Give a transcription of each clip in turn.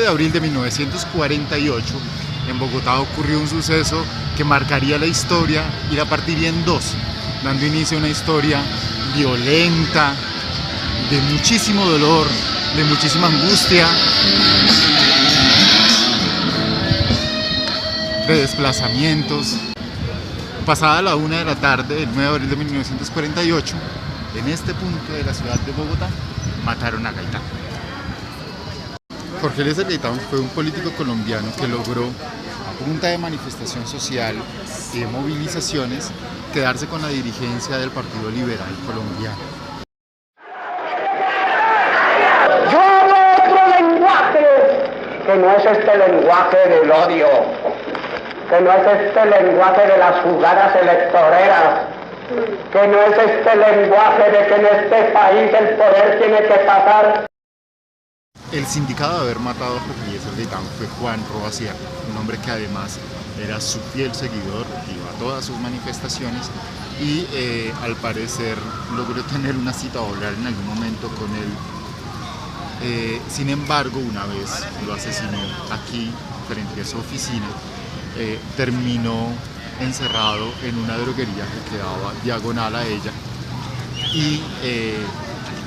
de abril de 1948, en Bogotá ocurrió un suceso que marcaría la historia y la partiría en dos, dando inicio a una historia violenta, de muchísimo dolor, de muchísima angustia, de desplazamientos. Pasada la 1 de la tarde del 9 de abril de 1948, en este punto de la ciudad de Bogotá, mataron a Gaitán. Jorge Eliezer Gaitán fue un político colombiano que logró, a punta de manifestación social y de movilizaciones, quedarse con la dirigencia del Partido Liberal Colombiano. Yo hablo otro lenguaje, que no es este lenguaje del odio, que no es este lenguaje de las jugadas electoreras, que no es este lenguaje de que en este país el poder tiene que pasar. El sindicado de haber matado a Jorge Eliezer Gaitán fue Juan Roa Sierra, un hombre que además era su fiel seguidor, iba a todas sus manifestaciones y al parecer logró tener una cita oral en algún momento con él. Sin embargo, una vez lo asesinó aquí frente a su oficina, terminó encerrado en una droguería que quedaba diagonal a ella y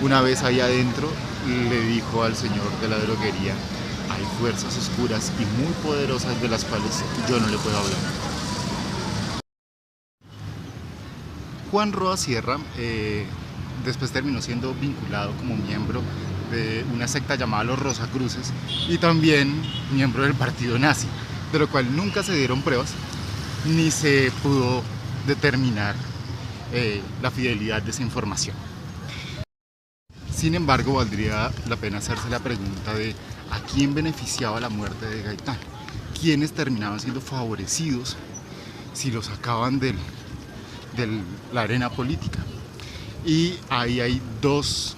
una vez ahí adentro le dijo al señor de la droguería: hay fuerzas oscuras y muy poderosas de las cuales yo no le puedo hablar. Juan Roa Sierra después terminó siendo vinculado como miembro de una secta llamada los Rosacruces y también miembro del partido nazi, de lo cual nunca se dieron pruebas ni se pudo determinar la fidelidad de esa información. Sin embargo, valdría la pena hacerse la pregunta de ¿a quién beneficiaba la muerte de Gaitán? ¿Quiénes terminaban siendo favorecidos si lo sacaban de la arena política? Y ahí hay dos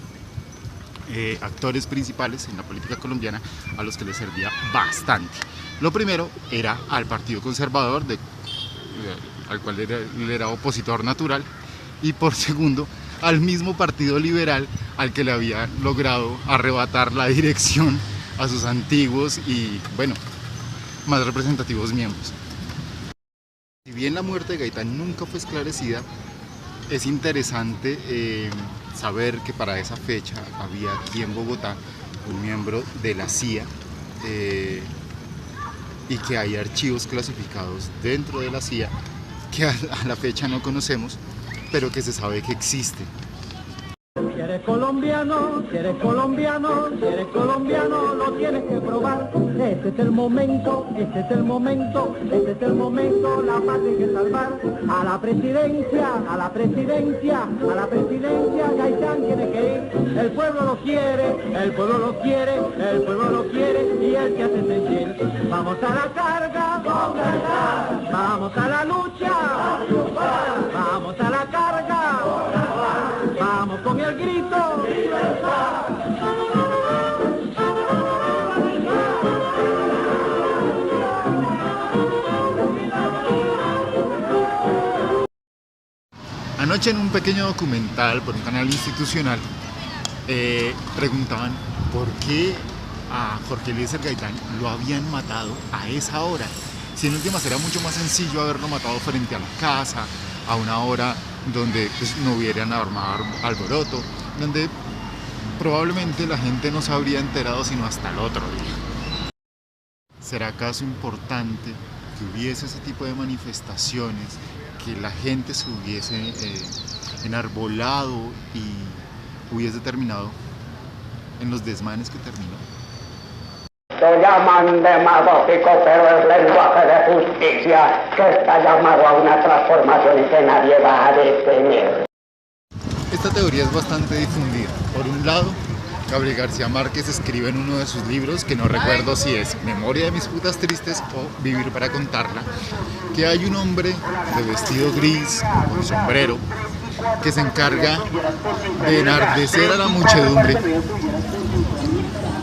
actores principales en la política colombiana a los que les servía bastante. Lo primero era al Partido Conservador, al cual él era opositor natural, y por segundo al mismo Partido Liberal al que le había logrado arrebatar la dirección a sus antiguos y, bueno, más representativos miembros. Si bien la muerte de Gaitán nunca fue esclarecida, es interesante saber que para esa fecha había aquí en Bogotá un miembro de la CIA y que hay archivos clasificados dentro de la CIA que a la fecha no conocemos, pero que se sabe que existe. Si eres colombiano, si eres colombiano, si eres colombiano, lo tienes que probar. Este es el momento, este es el momento, este es el momento, la paz hay que salvar. A la presidencia, a la presidencia, a la presidencia, Gaitán tiene que ir. El pueblo lo quiere, el pueblo lo quiere, el pueblo lo quiere y él se hace sentir. Vamos a la carga, vamos a la lucha, vamos a la carga, vamos con el grito, ¡libertad! Anoche en un pequeño documental por un canal institucional preguntaban por qué a Jorge Eliezer Gaitán lo habían matado a esa hora. Si en últimas era mucho más sencillo haberlo matado frente a la casa, a una hora donde pues, no hubieran armado alboroto, donde probablemente la gente no se habría enterado sino hasta el otro día. ¿Será acaso importante que hubiese ese tipo de manifestaciones, que la gente se hubiese enarbolado y hubiese terminado en los desmanes que terminó? Lo llaman demagógico, pero es lenguaje de justicia que está llamado a una transformación que nadie va a detener. Esta teoría es bastante difundida. Por un lado, Gabriel García Márquez escribe en uno de sus libros, que no recuerdo si es Memoria de mis putas tristes o Vivir para contarla, que hay un hombre de vestido gris, con sombrero, que se encarga de enardecer a la muchedumbre.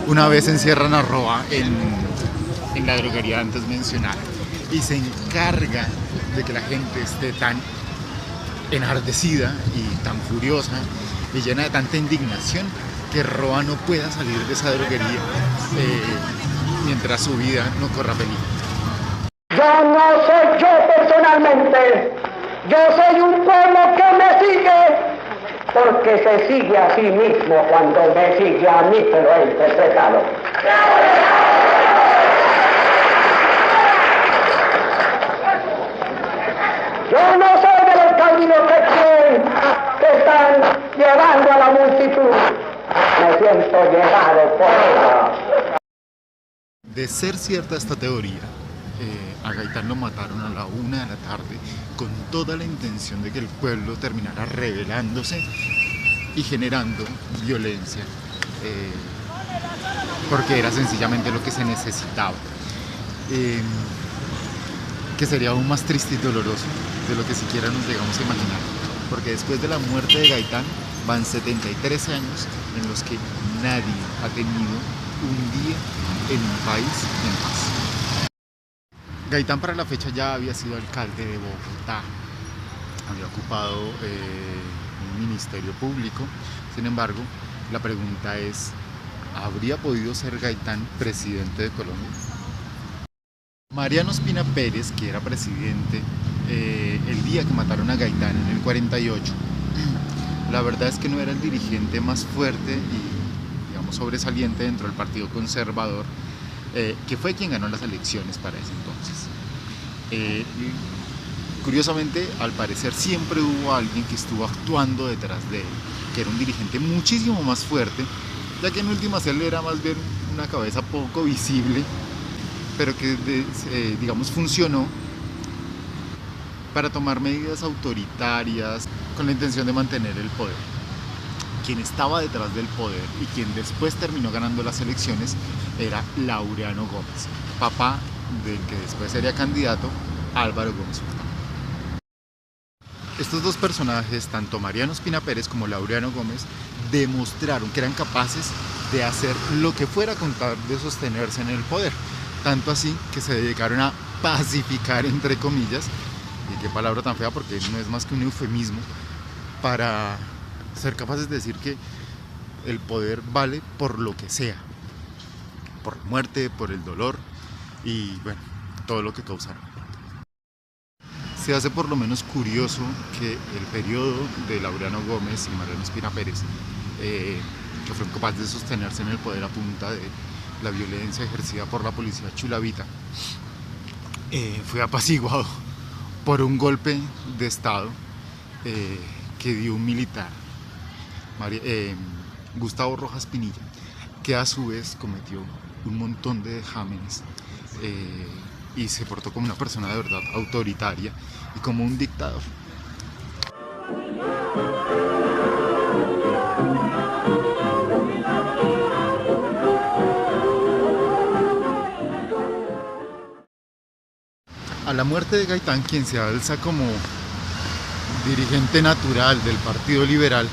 Una vez encierran a Roa en la droguería antes mencionada y se encarga de que la gente esté tan enardecida y tan furiosa y llena de tanta indignación que Roa no pueda salir de esa droguería mientras su vida no corra peligro. Yo no soy yo personalmente, yo soy un pueblo que me sigue, porque se sigue a sí mismo cuando me sigue a mí, pero he interpretado. Yo no soy de los caminos que están llevando a la multitud, me siento llevado por ella. De ser cierta esta teoría, a Gaitán lo mataron a la 1 de la tarde con toda la intención de que el pueblo terminara rebelándose y generando violencia, porque era sencillamente lo que se necesitaba, que sería aún más triste y doloroso de lo que siquiera nos llegamos a imaginar, porque después de la muerte de Gaitán van 73 años en los que nadie ha tenido un día en un país en paz. Gaitán para la fecha ya había sido alcalde de Bogotá, había ocupado un ministerio público. Sin embargo, la pregunta es, ¿habría podido ser Gaitán presidente de Colombia? Mariano Ospina Pérez, que era presidente el día que mataron a Gaitán en el 48, la verdad es que no era el dirigente más fuerte y, digamos, sobresaliente dentro del Partido Conservador, que fue quien ganó las elecciones para ese entonces. Curiosamente, al parecer siempre hubo alguien que estuvo actuando detrás de él, que era un dirigente muchísimo más fuerte, ya que en últimas él era más bien una cabeza poco visible, pero que digamos funcionó para tomar medidas autoritarias con la intención de mantener el poder. Quien estaba detrás del poder y quien después terminó ganando las elecciones era Laureano Gómez, papá del que después sería candidato Álvaro Gómez Hurtado. Estos dos personajes, tanto Mariano Ospina Pérez como Laureano Gómez, demostraron que eran capaces de hacer lo que fuera con tal de sostenerse en el poder. Tanto así que se dedicaron a pacificar, entre comillas, y qué palabra tan fea porque no es más que un eufemismo, para ser capaces de decir que el poder vale por lo que sea, por la muerte, por el dolor y bueno, todo lo que causaron. Se hace por lo menos curioso que el periodo de Laureano Gómez y Mariano Ospina Pérez, que fueron capaces de sostenerse en el poder a punta de la violencia ejercida por la policía chulavita, fue apaciguado por un golpe de estado que dio un militar, Gustavo Rojas Pinilla, que a su vez cometió un montón de vejámenes y se portó como una persona de verdad autoritaria y como un dictador. A la muerte de Gaitán, quien se alza como dirigente natural del Partido Liberal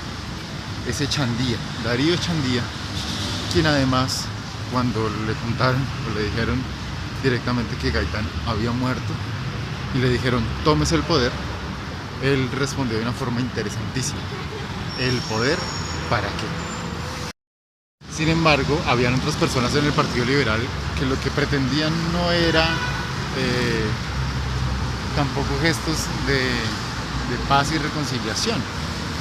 es Echandía, Darío Echandía, quien además, cuando le contaron o le dijeron directamente que Gaitán había muerto y le dijeron tómese el poder, él respondió de una forma interesantísima: ¿el poder para qué? Sin embargo, habían otras personas en el Partido Liberal que lo que pretendían no era tampoco gestos de paz y reconciliación.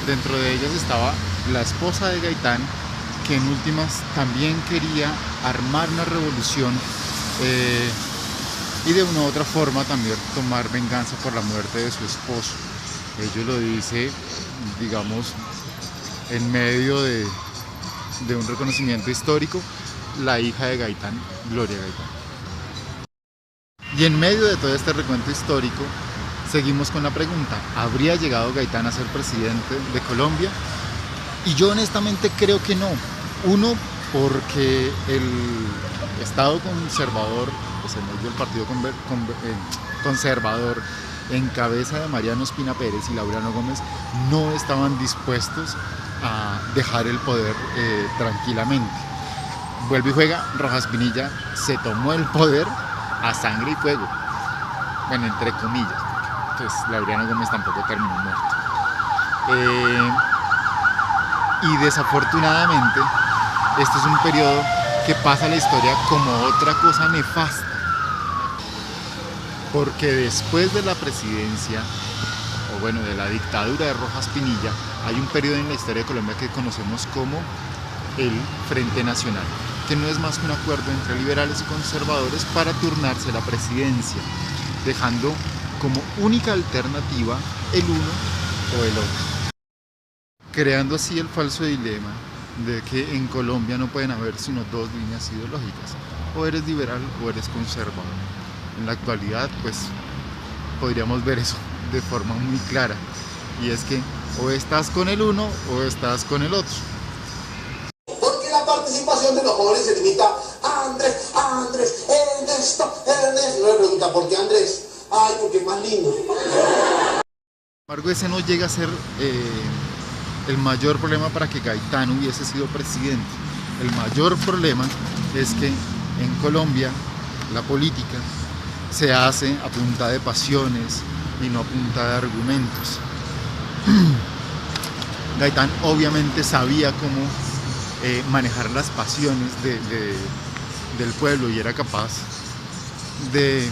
Dentro de ellas estaba la esposa de Gaitán, que en últimas también quería armar una revolución y de una u otra forma también tomar venganza por la muerte de su esposo. Ello lo dice, digamos, en medio de un reconocimiento histórico, la hija de Gaitán, Gloria Gaitán. Y en medio de todo este recuento histórico, seguimos con la pregunta: ¿habría llegado Gaitán a ser presidente de Colombia? Y yo honestamente creo que no. Uno, porque el Estado conservador, pues el Partido Conservador en cabeza de Mariano Ospina Pérez y Laureano Gómez no estaban dispuestos a dejar el poder tranquilamente. Vuelve y juega, Rojas Pinilla se tomó el poder a sangre y fuego, bueno, entre comillas, pues Laureano Gómez tampoco terminó muerto. Y desafortunadamente este es un periodo que pasa a la historia como otra cosa nefasta. Porque después de la presidencia, o bueno, de la dictadura de Rojas Pinilla, hay un periodo en la historia de Colombia que conocemos como el Frente Nacional, que no es más que un acuerdo entre liberales y conservadores para turnarse la presidencia, dejando como única alternativa el uno o el otro, creando así el falso dilema de que en Colombia no pueden haber sino dos líneas ideológicas: o eres liberal o eres conservador. En la actualidad, pues, podríamos ver eso de forma muy clara, y es que o estás con el uno o estás con el otro. Porque la participación de los jóvenes se limita a Andrés, Ernesto. No me pregunta por qué Andrés. Ay, porque es más lindo. Sin embargo, ese no llega a ser el mayor problema para que Gaitán hubiese sido presidente. El mayor problema es que en Colombia la política se hace a punta de pasiones y no a punta de argumentos. Gaitán obviamente sabía cómo manejar las pasiones del pueblo, y era capaz de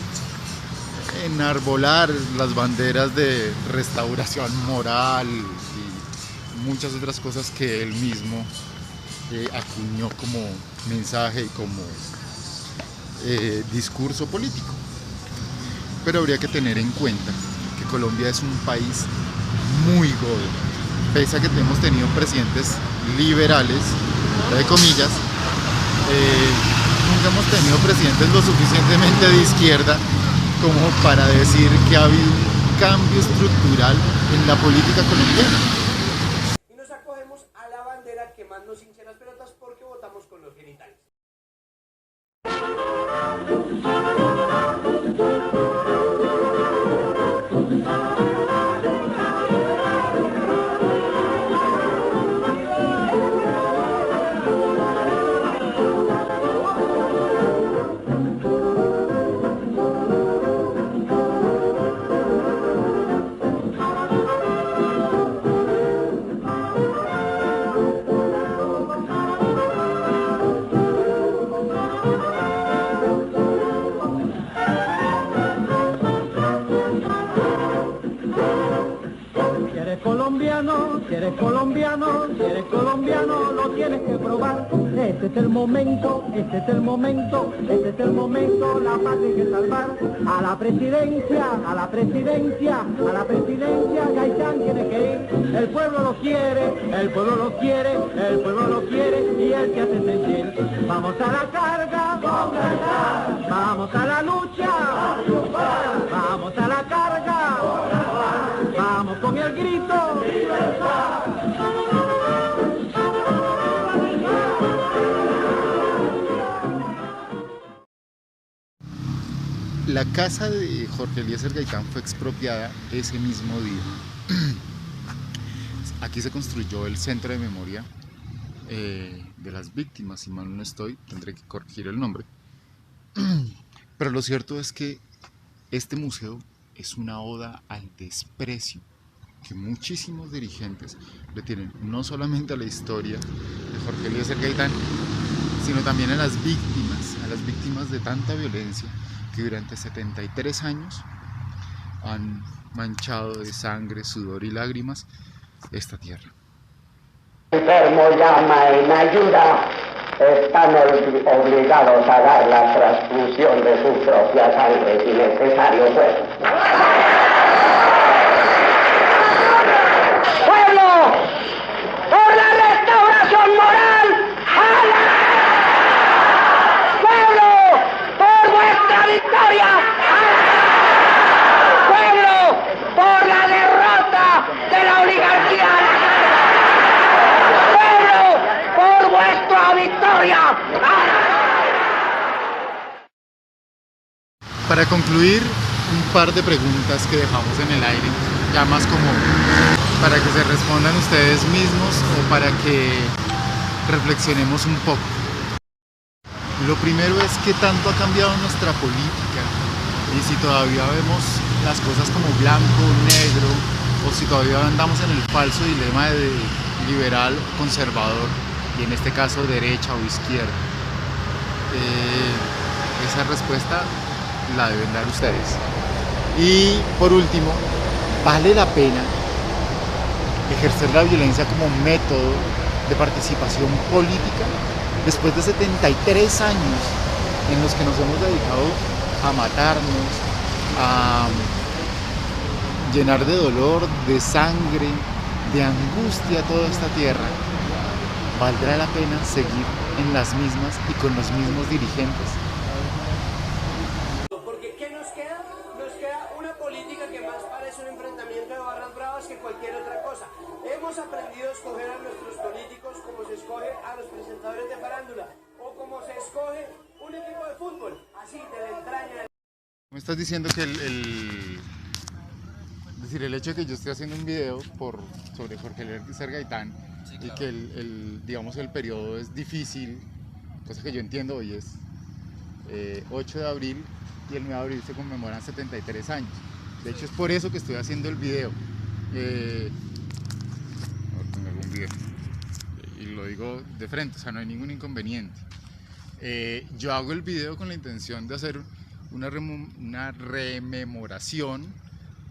enarbolar las banderas de restauración moral y muchas otras cosas que él mismo acuñó como mensaje y como discurso político. Pero habría que tener en cuenta que Colombia es un país muy godo. Pese a que hemos tenido presidentes liberales, entre comillas, nunca hemos tenido presidentes lo suficientemente de izquierda como para decir que ha habido un cambio estructural en la política colombiana. Y nos acogemos a la bandera que más nos hincha las pelotas porque votamos con los genitales. Si eres colombiano, si eres colombiano, lo tienes que probar. Este es el momento, este es el momento, este es el momento, la paz hay que salvar. A la presidencia, a la presidencia, a la presidencia, Gaitán tiene que ir. El pueblo lo quiere, el pueblo lo quiere, el pueblo lo quiere, y él que hace sentir. Vamos a la carga, vamos a la lucha, vamos a la carga, vamos con el grito. La casa de Jorge Eliezer Gaitán fue expropiada ese mismo día. Aquí se construyó el centro de memoria de las víctimas, si mal no estoy, tendré que corregir el nombre. Pero lo cierto es que este museo es una oda al desprecio que muchísimos dirigentes le tienen, no solamente a la historia de Jorge Eliezer Gaitán, sino también a las víctimas de tanta violencia que durante 73 años han manchado de sangre, sudor y lágrimas esta tierra. El enfermo llama en ayuda, están obligados a dar la transfusión de su propia sangre si necesario fuera. ¡Pueblo! ¡Por la restauración moral! ¡Jala! ¡Pueblo! ¡Por vuestra victoria! ¡Jala! ¡Pueblo! ¡Por la derrota de la oligarquía! ¡Pueblo! ¡Por vuestra victoria! ¡Jala! Para concluir, un par de preguntas que dejamos en el aire, ya más como para que se respondan ustedes mismos o para que reflexionemos un poco. Lo primero es qué tanto ha cambiado nuestra política y si todavía vemos las cosas como blanco, negro, o si todavía andamos en el falso dilema de liberal, conservador y en este caso derecha o izquierda. esa respuesta la deben dar ustedes. Y por último, ¿vale la pena ejercer la violencia como método de participación política después de 73 años en los que nos hemos dedicado a matarnos, a llenar de dolor, de sangre, de angustia toda esta tierra? ¿Valdrá la pena seguir en las mismas y con los mismos dirigentes? Porque ¿qué nos queda? Nos queda una política que más parece un enfrentamiento de barras bravas que cualquier otra cosa. Hemos aprendido a escoger a nuestros políticos como se escoge a los presentadores de farándula o como se escoge un equipo de fútbol, así de la entraña. Me estás diciendo que es decir, el hecho de que yo esté haciendo un video sobre Jorge Eliezer Gaitán, sí, claro, y que digamos, el periodo es difícil, cosa que yo entiendo, hoy es 8 de abril y el 9 de abril se conmemoran 73 años. De hecho, es por eso que estoy haciendo el video. Algún video. Y lo digo de frente, o sea, no hay ningún inconveniente. Yo hago el video con la intención de hacer una rememoración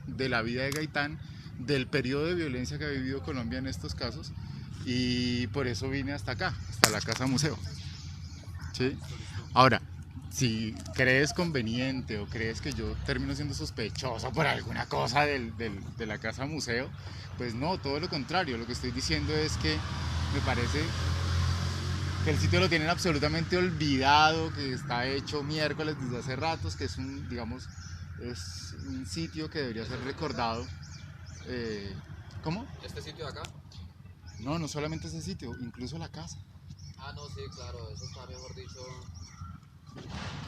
de la vida de Gaitán, del periodo de violencia que ha vivido Colombia en estos casos, y por eso vine hasta acá, hasta la Casa Museo. ¿Sí? Ahora, si crees conveniente o crees que yo termino siendo sospechoso por alguna cosa de la Casa Museo, pues no, todo lo contrario. Lo que estoy diciendo es que me parece que el sitio lo tienen absolutamente olvidado, que está hecho miércoles desde hace ratos, que es es un sitio que debería ser recordado. ¿Cómo? ¿Este sitio de acá? No, no solamente ese sitio, incluso la casa. Ah, no, sí, claro, eso está, mejor dicho.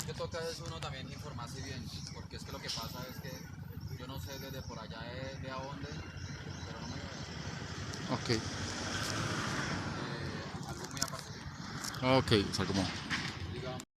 Que toca es uno también informarse bien, porque es que lo que pasa es que yo no sé desde por allá de a dónde, pero no me voy a decir. Ok. Algo muy aparte. Ok, o sea, como